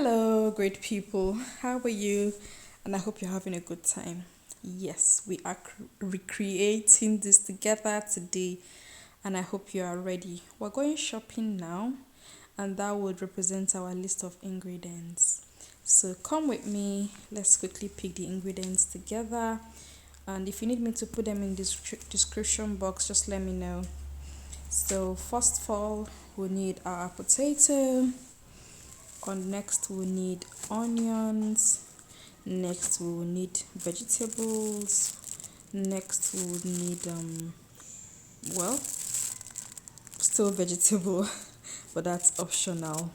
Hello, great people. How are you? And I hope you're having a good time. Yes, we are recreating this together today, and I hope you are ready. We're going shopping now, and that would represent our list of ingredients. So come with me. Let's quickly pick the ingredients together. And if you need me to put them in this description box, just let me know. So first of all, we need our potato. On next, we need onions. Next, we will need vegetables. Next, we will need well, still vegetable, but that's optional.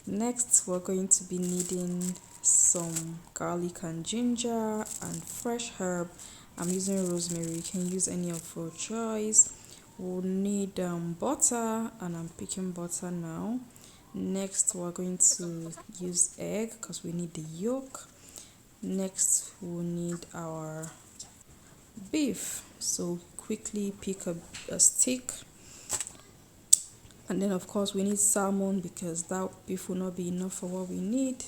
Next, we're going to be needing some garlic and ginger and fresh herb. I'm using rosemary. You can use any of your choice. We'll need butter, and I'm picking butter now. Next, we're going to use egg because we need the yolk. Next, we'll need our beef. So quickly pick a stick. And then of course we need salmon because that beef will not be enough for what we need.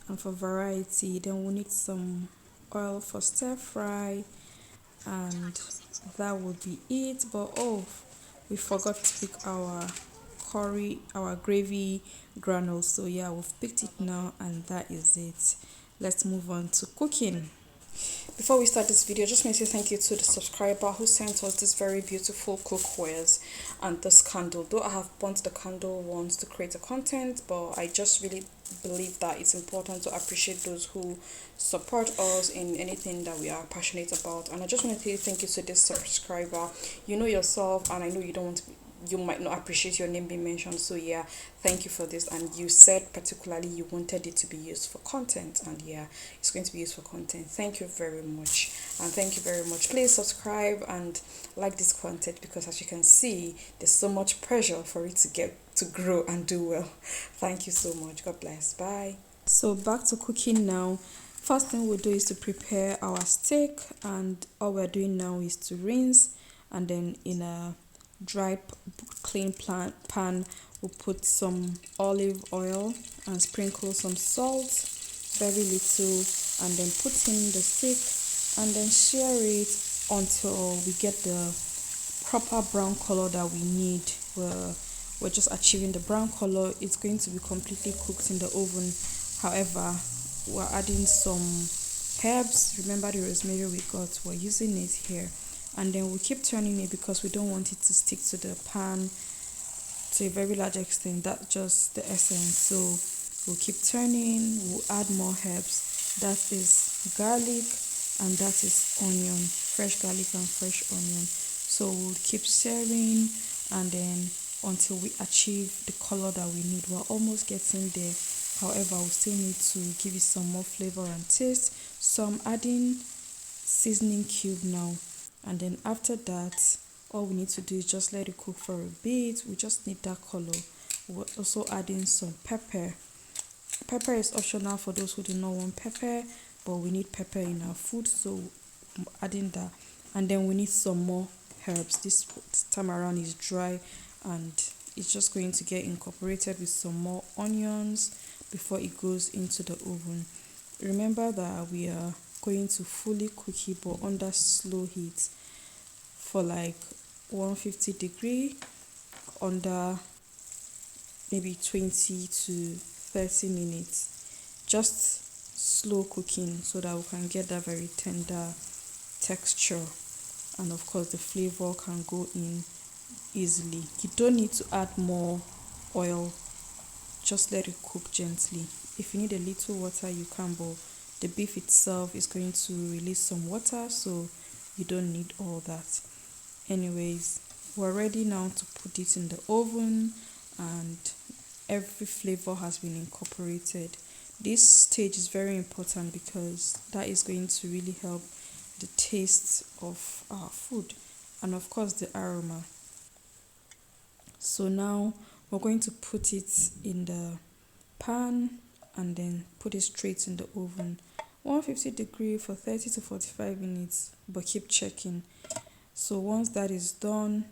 And for variety, then we need some oil for stir fry, and that would be it. But oh, we forgot to pick our our gravy granules. So yeah, we've picked it now, and that is it. Let's move on to cooking. Before we start this video, just want to say thank you to the subscriber who sent us this very beautiful cookwares and this candle. Though I have burnt the candle once to create a content, but I just really believe that it's important to appreciate those who support us in anything that we are passionate about. And I just want to say thank you to this subscriber. You know yourself, and I know you don't want to you might not appreciate your name being mentioned, so yeah, thank you for this. And you said particularly you wanted it to be used for content, and yeah, it's going to be used for content. Thank you very much, and thank you very much. Please subscribe and like this content, because as you can see, there's so much pressure for it to get to grow and do well. Thank you so much. God bless. Bye. So back to cooking now. First thing we'll do is to prepare our steak, and all we're doing now is to rinse, and then in a dry clean pan we'll put some olive oil and sprinkle some salt, very little, and then put in the steak and then sear it until we get the proper brown color that we need. We're just achieving the brown color. It's going to be completely cooked in the oven. However, we're adding some herbs. Remember the rosemary we got, we're using it here. And then we'll keep turning it because we don't want it to stick to the pan to a very large extent. That's just the essence. So we'll keep turning. We'll add more herbs. That is garlic, and that is onion, fresh garlic and fresh onion. So we'll keep stirring, and then until we achieve the color that we need. We're almost getting there. However, we still need to give it some more flavor and taste. So I'm adding seasoning cube now. And then after that, all we need to do is just let it cook for a bit. We just need that color. We're also adding some pepper. Pepper is optional for those who do not want pepper, but we need pepper in our food, so I'm adding that. And then we need some more herbs. This time around is dry, and it's just going to get incorporated with some more onions before it goes into the oven. Remember that we are going to fully cook it, but under slow heat for like 150 degree, under maybe 20 to 30 minutes. Just slow cooking so that we can get that very tender texture, and of course the flavor can go in easily. You don't need to add more oil, just let it cook gently. If you need a little water, you can, but the beef itself is going to release some water, so you don't need all that. Anyways, we're ready now to put it in the oven, and every flavor has been incorporated. This stage is very important because that is going to really help the taste of our food, and of course the aroma. So now we're going to put it in the pan and then put it straight in the oven, 150 degree for 30 to 45 minutes, but keep checking. So once that is done,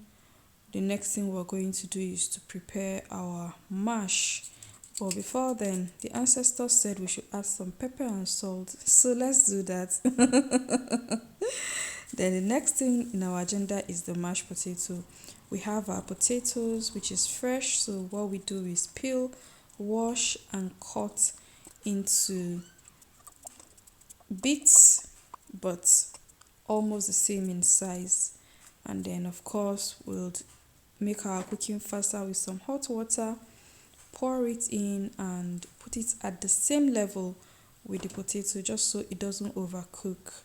the next thing we're going to do is to prepare our mash. But before then, the ancestors said we should add some pepper and salt. So let's do that. Then the next thing in our agenda is the mashed potato. We have our potatoes, which is fresh. So what we do is peel, wash, and cut into bits, but almost the same in size. And then, of course, we'll make our cooking faster with some hot water, pour it in, and put it at the same level with the potato just so it doesn't overcook.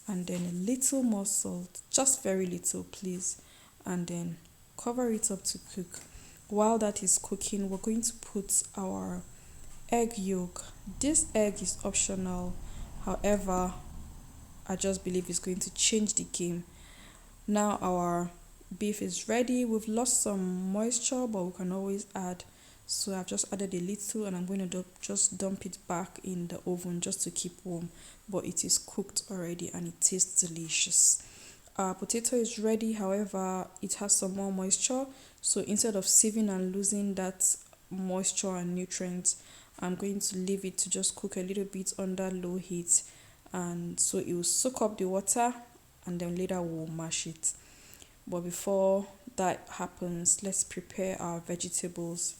And then a little more salt, just very little, please. And then cover it up to cook. While that is cooking, we're going to put our egg yolk. This egg is optional, however, I just believe it's going to change the game. Now our beef is ready. We've lost some moisture, but we can always add. So I've just added a little, and I'm going to just dump it back in the oven just to keep warm. But it is cooked already and it tastes delicious. Our potato is ready, however, it has some more moisture. So instead of sieving and losing that moisture and nutrients, I'm going to leave it to just cook a little bit under low heat, and so it will soak up the water, and then later we'll mash it. But before that happens, let's prepare our vegetables.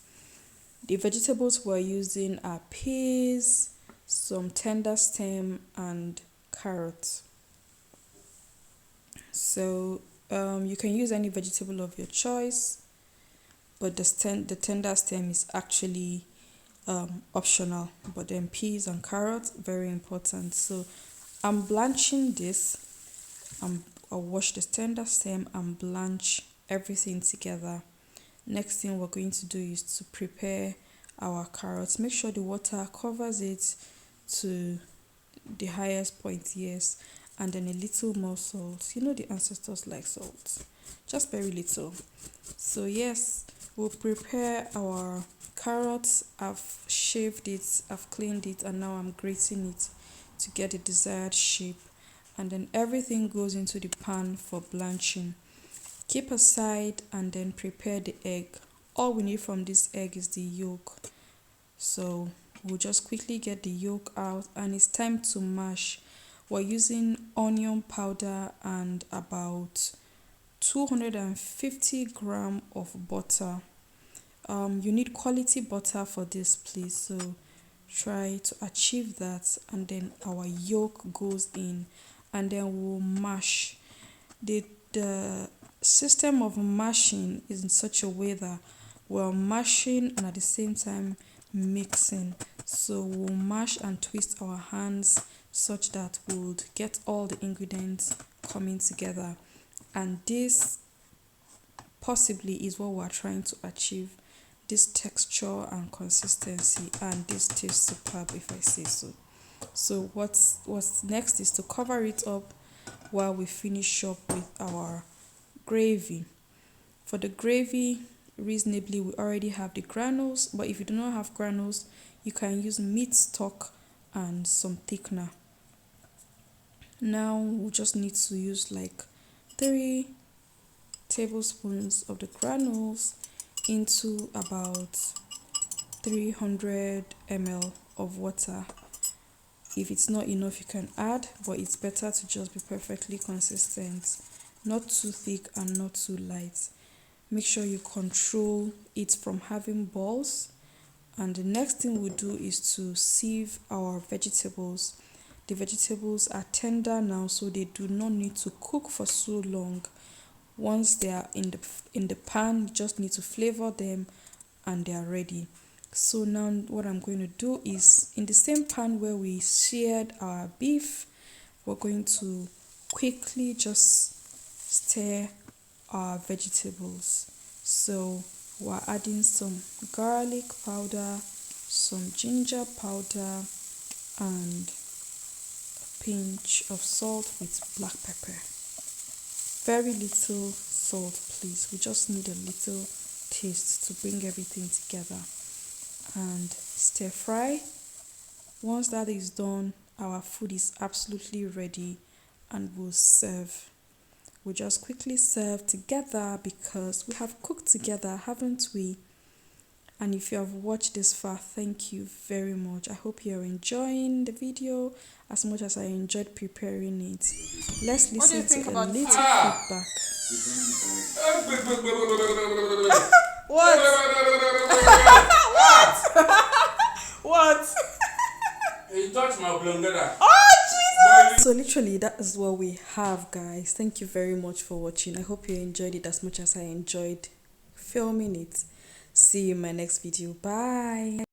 The vegetables we're using are peas, some tender stem, and carrots. So you can use any vegetable of your choice, but the tender stem is actually optional. But then peas and carrots, very important. So I'm blanching this. I'll wash the tender stem and blanch everything together. Next thing we're going to do is to prepare our carrots. Make sure the water covers it to the highest point, yes, and then a little more salt. You know the ancestors like salt, just very little. So yes, we'll prepare our carrots. I've shaved it, I've cleaned it, and now I'm grating it to get the desired shape. And then everything goes into the pan for blanching. Keep aside and then prepare the egg. All we need from this egg is the yolk. So we'll just quickly get the yolk out, and it's time to mash. We're using onion powder and about 250 gram of butter. You need quality butter for this, please. So try to achieve that, and then our yolk goes in, and then we'll mash. The system of mashing is in such a way that we're mashing and at the same time mixing. So we'll mash and twist our hands such that we'll get all the ingredients coming together, and this possibly is what we're trying to achieve, this texture and consistency, and this tastes superb if I say so. So what's next is to cover it up while we finish up with our gravy. For the gravy, reasonably, we already have the granules, but if you do not have granules, you can use meat stock and some thickener. Now we just need to use like 3 tablespoons of the granules into about 300 ml of water. If it's not enough, you can add, but it's better to just be perfectly consistent, not too thick and not too light. Make sure you control it from having balls. And the next thing we do is to sieve our vegetables. The vegetables are tender now, so they do not need to cook for so long. Once they are in the pan, you just need to flavor them and they are ready. So now what I'm going to do is, in the same pan where we seared our beef, we're going to quickly just stir our vegetables. So we're adding some garlic powder, some ginger powder, and a pinch of salt with black pepper. Very little salt, please. We just need a little taste to bring everything together. And stir fry. Once that is done, our food is absolutely ready, and we'll serve. We'll just quickly serve together because we have cooked together, haven't we? And if you have watched this far, thank you very much. I hope you're enjoying the video as much as I enjoyed preparing it. Let's listen to a little feedback. What? What? You touched my blonde. Oh, Jesus! So literally, that is what we have, guys. Thank you very much for watching. I hope you enjoyed it as much as I enjoyed filming it. See you in my next video. Bye.